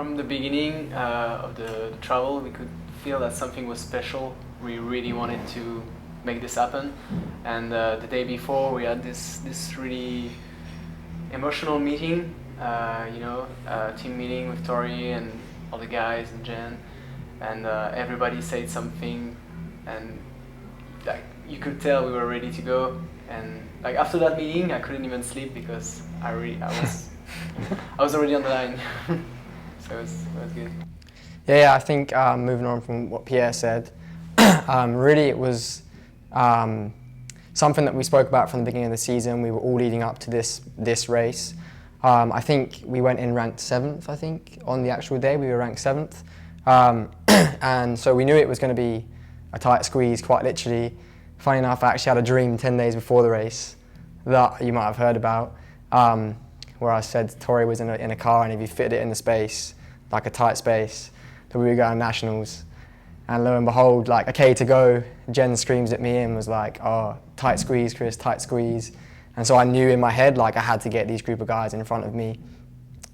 From the beginning of the travel, we could feel that something was special. We really wanted to make this happen, and the day before we had this really emotional meeting, team meeting with Torrey and all the guys and Jen, and everybody said something, and like you could tell we were ready to go. And like after that meeting, I couldn't even sleep because I was already on the line. So it was good. Yeah, I think moving on from what Pierre said, really it was something that we spoke about from the beginning of the season. We were all leading up to this race. I think we went in ranked 7th, I think. On the actual day, we were ranked 7th. And so we knew it was going to be a tight squeeze, quite literally. Funny enough, I actually had a dream 10 days before the race that you might have heard about, where I said Torrey was in a car, and if you fitted it in the space, like a tight space, that we were going to Nationals. And lo and behold, like, okay to go, Jen screams at me and was like, oh, tight squeeze, Kris, tight squeeze. And so I knew in my head, like, I had to get these group of guys in front of me.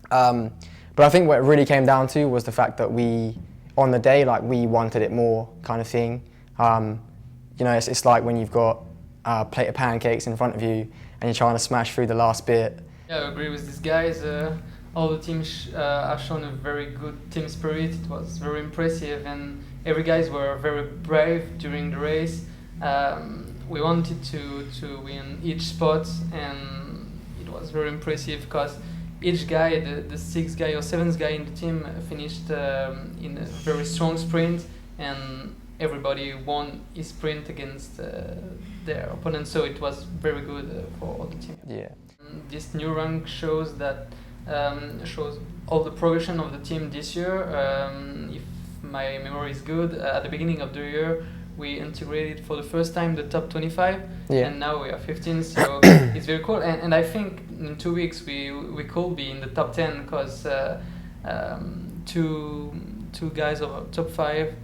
But I think what it really came down to was the fact that we, on the day, like, we wanted it more kind of thing. It's like when you've got a plate of pancakes in front of you and you're trying to smash through the last bit. Yeah, I agree with these guys. All the teams have shown a very good team spirit. It was very impressive, and every guys were very brave during the race. We wanted to win each spot, and it was very impressive because each guy, the 6th guy or 7th guy in the team, finished in a very strong sprint, and everybody won his sprint against their opponent. So it was very good for the team. Yeah. This new rank shows all the progression of the team this year. If my memory is good, at the beginning of the year we integrated for the first time the top 25, and now we are 15, so it's very cool. And I think in 2 weeks we could be in the top 10 because two guys of top 5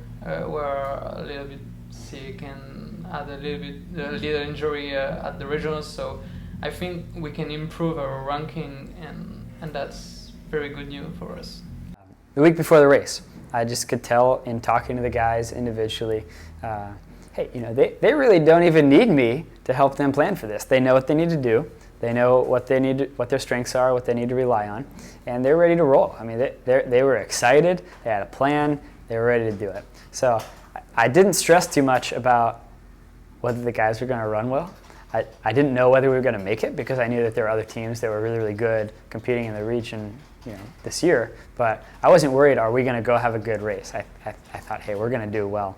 were a little bit sick and had a little injury at the regionals, so I think we can improve our ranking, and that's very good news for us. The week before the race, I just could tell in talking to the guys individually, hey, they really don't even need me to help them plan for this. They know what they need to do. They know what their strengths are, what they need to rely on, and they're ready to roll. I mean, they were excited. They had a plan. They were ready to do it. So I didn't stress too much about whether the guys were going to run well. I didn't know whether we were going to make it because I knew that there were other teams that were really, really good competing in the region, this year. But I wasn't worried, are we going to go have a good race? I thought, hey, we're going to do well.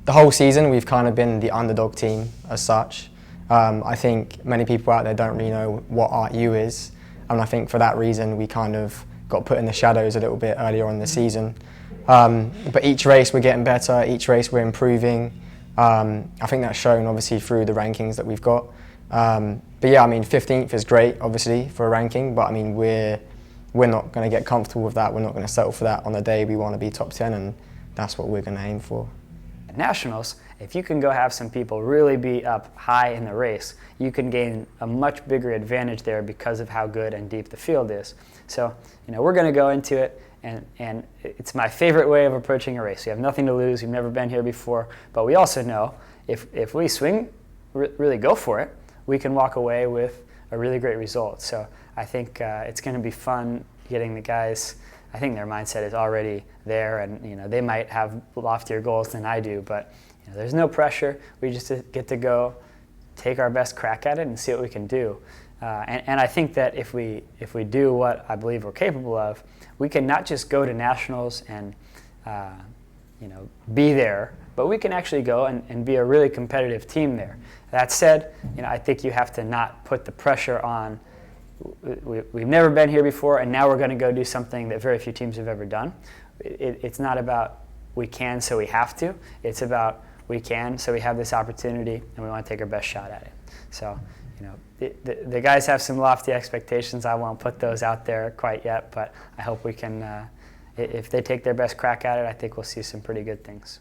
The whole season, we've kind of been the underdog team as such. I think many people out there don't really know what RU is. And I think for that reason, we kind of got put in the shadows a little bit earlier on in the season. But each race we're getting better, each race we're improving. I think that's shown obviously through the rankings that we've got. But yeah, I mean 15th is great obviously for a ranking, but I mean we're not going to get comfortable with that. We're not going to settle for that on the day. We want to be top 10, and that's what we're going to aim for. At Nationals, if you can go have some people really be up high in the race, you can gain a much bigger advantage there because of how good and deep the field is. So, we're going to go into it, and it's my favorite way of approaching a race. We have nothing to lose. We've never been here before, but we also know if we swing, really go for it, we can walk away with a really great result. So I think it's going to be fun getting the guys. I think their mindset is already there, and they might have loftier goals than I do, but there's no pressure. We just get to go take our best crack at it and see what we can do. And I think that if we do what I believe we're capable of, we can not just go to Nationals and be there, but we can actually go and be a really competitive team there. That said, I think you have to not put the pressure on. We've never been here before, and now we're going to go do something that very few teams have ever done. It's not about we can, so we have to. It's about we can, so we have this opportunity, and we want to take our best shot at it. So, the guys have some lofty expectations. I won't put those out there quite yet, but I hope we can. If they take their best crack at it, I think we'll see some pretty good things.